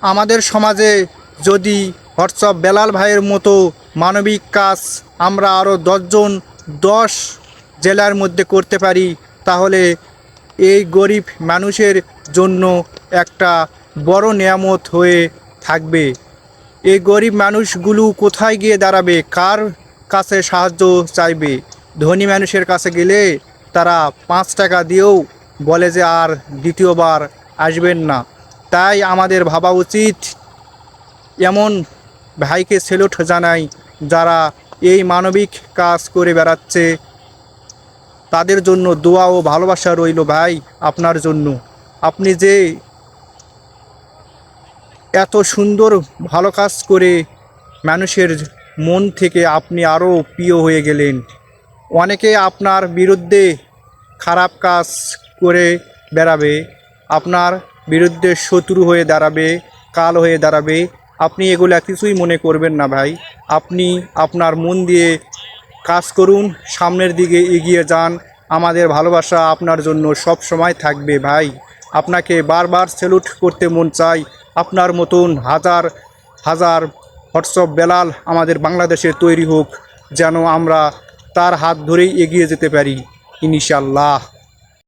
আমাদের সমাজে যদি হোয়াটসঅ্যাপ বেলাল ভাইয়ের মতো মানবিক কাজ আমরা আরও 10 জন 10 জেলার মধ্যে করতে পারি, তাহলে এই গরিব মানুষের জন্য একটা বড় নেয়ামত হয়ে থাকবে। এই গরিব মানুষগুলো কোথায় গিয়ে দাঁড়াবে, কার কাছে সাহায্য চাইবে? ধনী মানুষের কাছে গেলে তারা 5 টাকা দিয়েও বলে যে আর দ্বিতীয়বার আসবেন না। তাই আমাদের ভাবা উচিত, এমন ভাইকে সেলুট জানাই যারা এই মানবিক কাজ করে বেড়াচ্ছে। তাদের জন্য দোয়া ও ভালোবাসা রইল ভাই আপনার জন্য। আপনি যে এত সুন্দর ভালো কাজ করে মানুষের মন থেকে আপনি আরও প্রিয় হয়ে গেলেন। অনেকে আপনার বিরুদ্ধে খারাপ কাজ করে বেড়াবে, আপনার বিরুদ্ধে শত্রু হয়ে দাঁড়াবে, কাল হয়ে দাঁড়াবে। আপনি এগুলা কিছুই মনে করবেন না ভাই। আপনি আপনার মন দিয়ে কাজ করুন, সামনের দিকে এগিয়ে যান। আমাদের ভালোবাসা আপনার জন্য সব সময় থাকবে ভাই। আপনাকে বারবার স্যালুট করতে মন চাই। আপনার মতন হাজার হাজার হোয়াটসঅ্যাপ বেলাল আমাদের বাংলাদেশে তৈরি হোক, যেন আমরা তার হাত ধরেই এগিয়ে যেতে পারি ইনশাআল্লাহ।